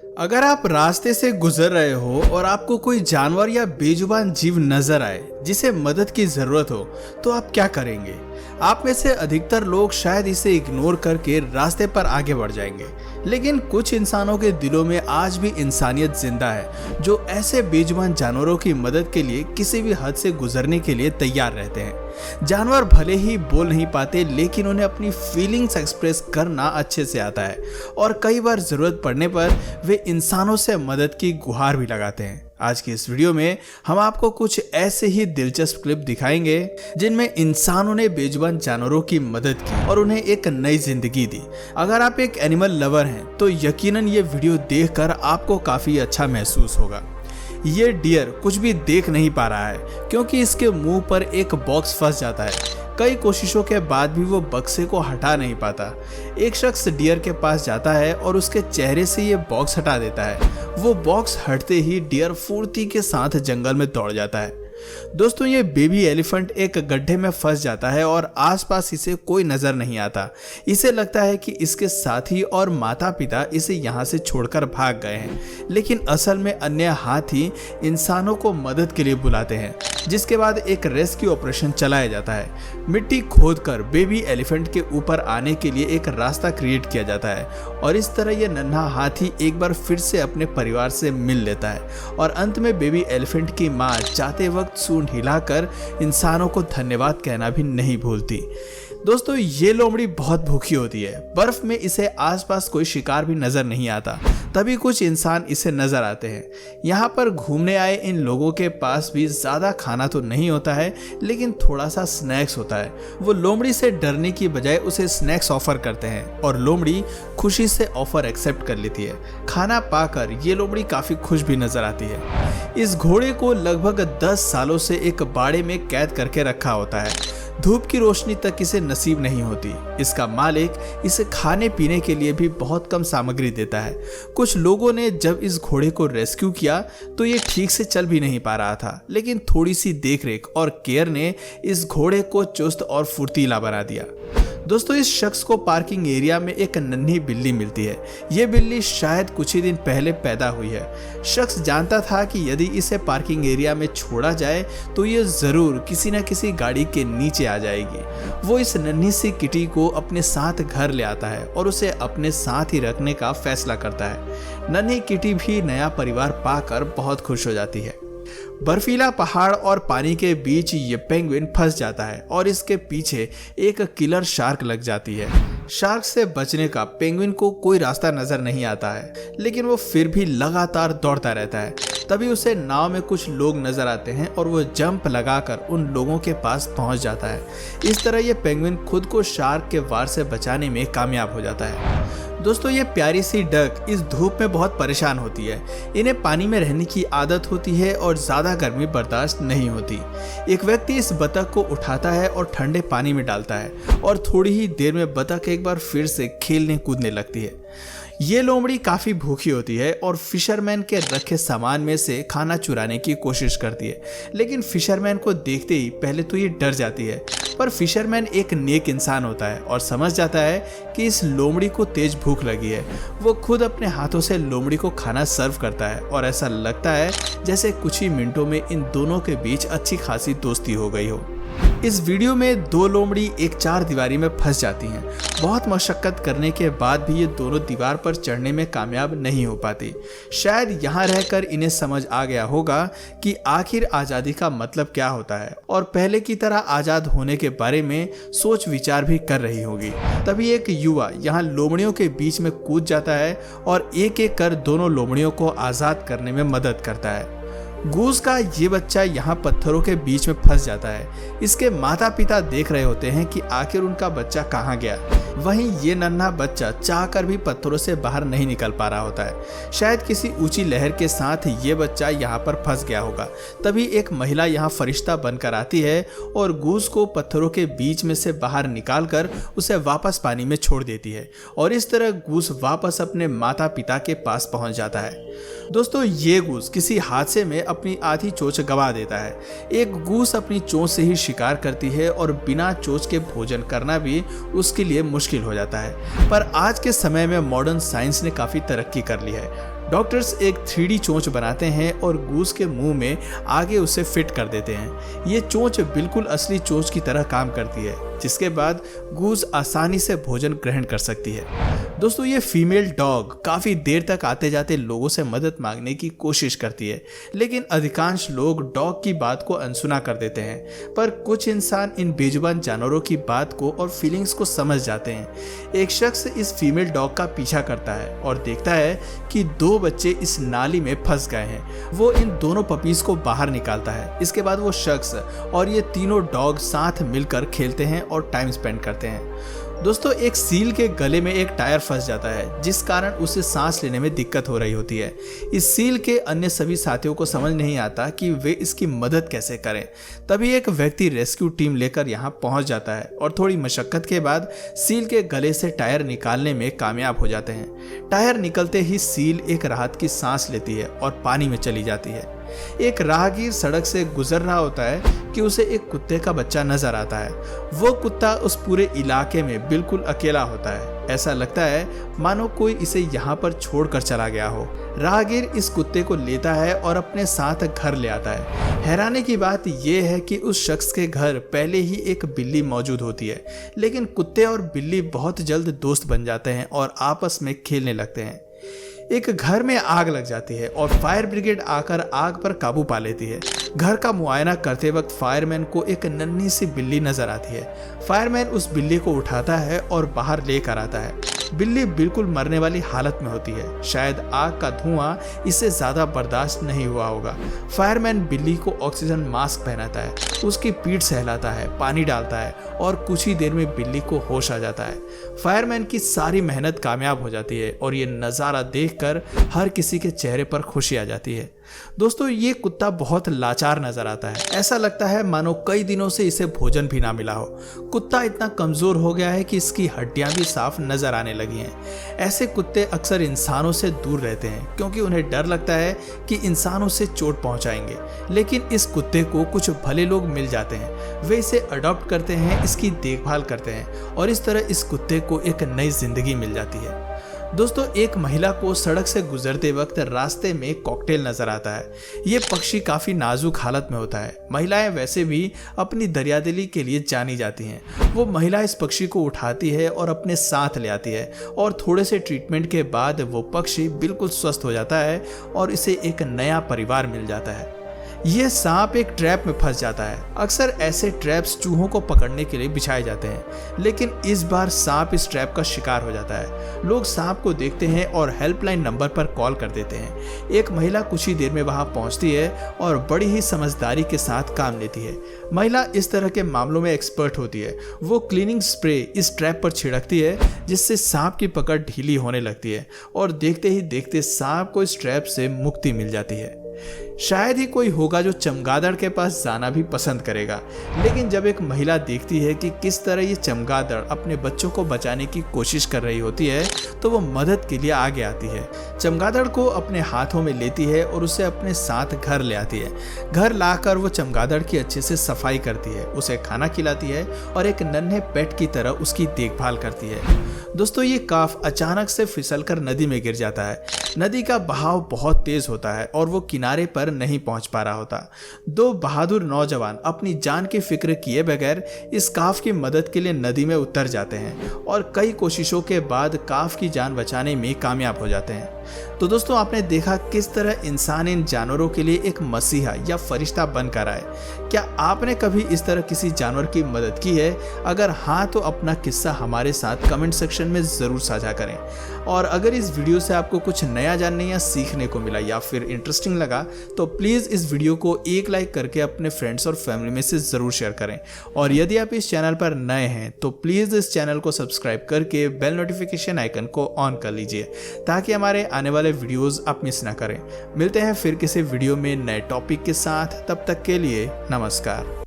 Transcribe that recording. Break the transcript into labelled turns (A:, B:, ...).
A: अगर आप रास्ते से गुजर रहे हो और आपको कोई जानवर या बेजुबान जीव नजर आए जिसे मदद की जरूरत हो, तो आप क्या करेंगे? आप में से अधिकतर लोग शायद इसे इग्नोर करके रास्ते पर आगे बढ़ जाएंगे, लेकिन कुछ इंसानों के दिलों में आज भी इंसानियत जिंदा है, जो ऐसे बेजुबान जानवरों की मदद के लिए किसी भी हद से गुजरने के लिए तैयार रहते हैं। जानवर भले ही बोल नहीं पाते, लेकिन उन्हें अपनी फीलिंग्स एक्सप्रेस करना अच्छे से आता है और कई बार जरूरत पड़ने पर वे इंसानों से मदद की गुहार भी लगाते हैं। आज की इस वीडियो में हम आपको कुछ ऐसे ही दिलचस्प क्लिप दिखाएंगे जिनमें इंसानों ने बेजुबान जानवरों की मदद की और उन्हें एक नई जिंदगी दी। अगर आप एक एनिमल लवर हैं तो यकीनन ये वीडियो देखकर आपको काफी अच्छा महसूस होगा। ये डियर कुछ भी देख नहीं पा रहा है क्योंकि इसके मुंह पर एक बॉक्स फंस जाता है। कई कोशिशों के बाद भी वो बक्से को हटा नहीं पाता। एक शख्स डियर के पास जाता है और उसके चेहरे से ये बॉक्स हटा देता है। वो बॉक्स हटते ही डियर फुर्ती के साथ जंगल में दौड़ जाता है। दोस्तों, ये बेबी एलिफेंट एक गड्ढे में फंस जाता है और आसपास इसे कोई नजर नहीं आता। इसे लगता है कि इसके साथी और माता पिता इसे यहाँ से छोड़कर भाग गए हैं, लेकिन असल में अन्य हाथी इंसानों को मदद के लिए बुलाते हैं, जिसके बाद एक रेस्क्यू ऑपरेशन चलाया जाता है। मिट्टी खोदकर बेबी एलिफेंट के ऊपर आने के लिए एक रास्ता क्रिएट किया जाता है और इस तरह यह नन्हा हाथी एक बार फिर से अपने परिवार से मिल लेता है और अंत में बेबी एलिफेंट की माँ जाते वक्त सूंड हिलाकर इंसानों को धन्यवाद कहना भी नहीं भूलती। दोस्तों, ये लोमड़ी बहुत भूखी होती है। बर्फ में इसे आसपास कोई शिकार भी नजर नहीं आता, तभी कुछ इंसान इसे नजर आते हैं। यहाँ पर घूमने आए इन लोगों के पास भी ज्यादा खाना तो नहीं होता है, लेकिन थोड़ा सा स्नैक्स होता है। वो लोमड़ी से डरने की बजाय उसे स्नैक्स ऑफर करते हैं और लोमड़ी खुशी से ऑफर एक्सेप्ट कर लेती है। खाना पाकर ये लोमड़ी काफी खुश भी नजर आती है। इस घोड़े को लगभग 10 सालों से एक बाड़े में कैद करके रखा होता है। धूप की रोशनी तक इसे नसीब नहीं होती। इसका मालिक इसे खाने पीने के लिए भी बहुत कम सामग्री देता है। कुछ लोगों ने जब इस घोड़े को रेस्क्यू किया तो ये ठीक से चल भी नहीं पा रहा था, लेकिन थोड़ी सी देखरेख और केयर ने इस घोड़े को चुस्त और फुर्तीला बना दिया। दोस्तों, इस शख्स को पार्किंग एरिया में एक नन्ही बिल्ली मिलती है। ये बिल्ली शायद कुछ ही दिन पहले पैदा हुई है। शख्स जानता था कि यदि इसे पार्किंग एरिया में छोड़ा जाए तो ये जरूर किसी न किसी गाड़ी के नीचे आ जाएगी। वो इस नन्ही सी किटी को अपने साथ घर ले आता है और उसे अपने साथ ही रखने का फैसला करता है। नन्ही किटी भी नया परिवार पाकर बहुत खुश हो जाती है। बर्फीला पहाड़ और पानी के बीच ये पेंगुइन फंस जाता है और इसके पीछे एक किलर शार्क लग जाती है। शार्क से बचने का पेंगुइन को कोई रास्ता नजर नहीं आता है, लेकिन वो फिर भी लगातार दौड़ता रहता है। तभी उसे नाव में कुछ लोग नजर आते हैं और वो जंप लगाकर उन लोगों के पास पहुंच जाता है। इस तरह ये पेंगुइन खुद को शार्क के वार से बचाने में कामयाब हो जाता है। दोस्तों, ये प्यारी सी डक इस धूप में बहुत परेशान होती है। इन्हें पानी में रहने की आदत होती है और ज्यादा गर्मी बर्दाश्त नहीं होती। एक व्यक्ति इस बतख को उठाता है और ठंडे पानी में डालता है और थोड़ी ही देर में बतख एक बार फिर से खेलने कूदने लगती है। ये लोमड़ी काफी भूखी होती है और फिशरमैन के रखे सामान में से खाना चुराने की कोशिश करती है, लेकिन फिशरमैन को देखते ही पहले तो ये डर जाती है। पर फिशरमैन एक नेक इंसान होता है और समझ जाता है कि इस लोमड़ी को तेज भूख लगी है। वो खुद अपने हाथों से लोमड़ी को खाना सर्व करता है और ऐसा लगता है जैसे कुछ ही मिनटों में इन दोनों के बीच अच्छी खासी दोस्ती हो गई हो। इस वीडियो में दो लोमड़ी एक चार दीवारी में फंस जाती हैं। बहुत मशक्कत करने के बाद भी ये दोनों दीवार पर चढ़ने में कामयाब नहीं हो पाती। शायद यहाँ रहकर इन्हें समझ आ गया होगा कि आखिर आज़ादी का मतलब क्या होता है और पहले की तरह आज़ाद होने के बारे में सोच विचार भी कर रही होगी। तभी एक युवा यहाँ लोमड़ियों के बीच में कूद जाता है और एक एक कर दोनों लोमड़ियों को आज़ाद करने में मदद करता है। गूस का ये बच्चा यहाँ पत्थरों के बीच में फंस जाता है। इसके माता पिता देख रहे होते हैं कि आखिर उनका बच्चा कहाँ गया। वहीं ये नन्हा बच्चा चाहकर भी पत्थरों से बाहर नहीं निकल पा रहा होता है। शायद किसी ऊंची लहर के साथ ये बच्चा यहाँ पर फंस गया होगा। तभी एक महिला यहाँ फरिश्ता बनकर आती है और गूस को पत्थरों के बीच में से बाहर निकालकर उसे वापस पानी में छोड़ देती है और इस तरह गूस वापस अपने माता पिता के पास पहुँच जाता है। दोस्तों, ये गूस किसी हादसे में अपनी आधी चोंच गंवा देता है। एक गूस अपनी चोंच से ही शिकार करती है और बिना चोंच के भोजन करना भी उसके लिए मुश्किल हो जाता है। पर आज के समय में मॉडर्न साइंस ने काफी तरक्की कर ली है। डॉक्टर्स एक 3D चोंच बनाते हैं और गूस के मुंह में आगे उसे फिट कर देते हैं। ये चोंच बिल्कुल असली चोंच की तरह काम करती है, जिसके बाद गूस आसानी से भोजन ग्रहण कर सकती है। दोस्तों, ये फीमेल डॉग काफ़ी देर तक आते जाते लोगों से मदद मांगने की कोशिश करती है, लेकिन अधिकांश लोग डॉग की बात को अनसुना कर देते हैं। पर कुछ इंसान इन बेजुबान जानवरों की बात को और फीलिंग्स को समझ जाते हैं। एक शख्स इस फीमेल डॉग का पीछा करता है और देखता है कि 2 बच्चे इस नाली में फंस गए हैं। वो इन दोनों पपीज को बाहर निकालता है। इसके बाद वो शख्स और ये तीनों डॉग साथ मिलकर खेलते हैं और टाइम स्पेंड करते हैं। दोस्तों, एक सील के गले में एक टायर फंस जाता है, जिस कारण उसे सांस लेने में दिक्कत हो रही होती है। इस सील के अन्य सभी साथियों को समझ नहीं आता कि वे इसकी मदद कैसे करें। तभी एक व्यक्ति रेस्क्यू टीम लेकर यहाँ पहुँच जाता है और थोड़ी मशक्कत के बाद सील के गले से टायर निकालने में कामयाब हो जाते हैं। टायर निकलते ही सील एक राहत की सांस लेती है और पानी में चली जाती है। एक राहगीर सड़क से गुजर रहा होता है कि उसे एक कुत्ते का बच्चा नजर आता है। वो कुत्ता उस पूरे इलाके में बिल्कुल अकेला होता है। ऐसा लगता है मानो कोई इसे यहाँ पर छोड़कर चला गया हो। राहगीर इस कुत्ते को लेता है और अपने साथ घर ले आता है। हैरानी की बात यह है कि उस शख्स के घर पहले ही एक बिल्ली मौजूद होती है, लेकिन कुत्ते और बिल्ली बहुत जल्द दोस्त बन जाते हैं और आपस में खेलने लगते हैं। एक घर में आग लग जाती है और फायर ब्रिगेड आकर आग पर काबू पा लेती है। घर का मुआयना करते वक्त फायरमैन को एक नन्ही सी बिल्ली नजर आती है। फायरमैन उस बिल्ली को उठाता है और बाहर लेकर आता है। बिल्ली बिल्कुल मरने वाली हालत में होती है। शायद आग का धुआं इससे ज्यादा बर्दाश्त नहीं हुआ होगा। फायरमैन बिल्ली को ऑक्सीजन मास्क पहनाता है, उसकी पीठ सहलाता है, पानी डालता है और कुछ ही देर में बिल्ली को होश आ जाता है। फायरमैन की सारी मेहनत कामयाब हो जाती है और ये नज़ारा देखकर हर किसी के चेहरे पर खुशी आ जाती है। दोस्तों, ये कुत्ता बहुत लाचार नजर आता है। ऐसा लगता है मानो कई दिनों से इसे भोजन भी ना मिला हो। कुत्ता इतना कमजोर हो गया है कि इसकी हड्डियां भी साफ नजर आने लगी हैं। ऐसे कुत्ते अक्सर इंसानों से दूर रहते हैं क्योंकि उन्हें डर लगता है कि इंसानों से चोट पहुंचाएंगे। लेकिन इस कुत्ते को कुछ भले लोग मिल जाते हैं। वे इसे अडॉप्ट करते हैं, इसकी देखभाल करते हैं और इस तरह इस कुत्ते को एक नई जिंदगी मिल जाती है। दोस्तों, एक महिला को सड़क से गुजरते वक्त रास्ते में कॉकटेल नजर आता है। ये पक्षी काफी नाजुक हालत में होता है। महिलाएं वैसे भी अपनी दरियादिली के लिए जानी जाती हैं। वो महिला इस पक्षी को उठाती है और अपने साथ ले आती है और थोड़े से ट्रीटमेंट के बाद वो पक्षी बिल्कुल स्वस्थ हो जाता है और इसे एक नया परिवार मिल जाता है। यह सांप एक ट्रैप में फंस जाता है। अक्सर ऐसे ट्रैप्स चूहों को पकड़ने के लिए बिछाए जाते हैं, लेकिन इस बार सांप इस ट्रैप का शिकार हो जाता है। लोग सांप को देखते हैं और हेल्पलाइन नंबर पर कॉल कर देते हैं। एक महिला कुछ ही देर में वहां पहुंचती है और बड़ी ही समझदारी के साथ काम लेती है। महिला इस तरह के मामलों में एक्सपर्ट होती है। वो क्लीनिंग स्प्रे इस ट्रैप पर छिड़कती है, जिससे सांप की पकड़ ढीली होने लगती है और देखते ही देखते सांप को इस ट्रैप से मुक्ति मिल जाती है। शायद ही कोई होगा जो चमगादड़ के पास जाना भी पसंद करेगा, लेकिन जब एक महिला देखती है कि किस तरह ये चमगादड़ अपने बच्चों को बचाने की कोशिश कर रही होती है, तो वो मदद के लिए आगे आती है। चमगादड़ को अपने हाथों में लेती है और उसे अपने साथ घर ले आती है। घर लाकर वो चमगादड़ की अच्छे से सफाई करती है, उसे खाना खिलाती है और एक नन्हे पेट की तरह उसकी देखभाल करती है। दोस्तों, ये काफ अचानक से फिसलकर नदी में गिर जाता है। नदी का बहाव बहुत तेज होता है और वो किनारे पर नहीं पहुंच पा रहा होता। 2 बहादुर नौजवान अपनी जान की फिक्र किए बगैर इस काफ की मदद के लिए नदी में उतर जाते हैं और कई कोशिशों के बाद काफ की जान बचाने में कामयाब हो जाते हैं। तो दोस्तों, आपने देखा किस तरह इंसान इन जानवरों के लिए एक मसीहा या फरिश्ता बनकर आए। क्या आपने कभी इस तरह किसी जानवर की मदद की है? अगर हाँ, तो अपना किस्सा हमारे साथ कमेंट सेक्शन में ज़रूर साझा करें। और अगर इस वीडियो से आपको कुछ नया जानने या सीखने को मिला या फिर इंटरेस्टिंग लगा, तो प्लीज़ इस वीडियो को एक लाइक करके अपने फ्रेंड्स और फैमिली में से ज़रूर शेयर करें। और यदि आप इस चैनल पर नए हैं तो प्लीज़ इस चैनल को सब्सक्राइब करके बेल नोटिफिकेशन आइकन को ऑन कर लीजिए, ताकि हमारे आने वाले वीडियोस आप मिस ना करें। मिलते हैं फिर किसी वीडियो में नए टॉपिक के साथ। तब तक के लिए नमस्कार।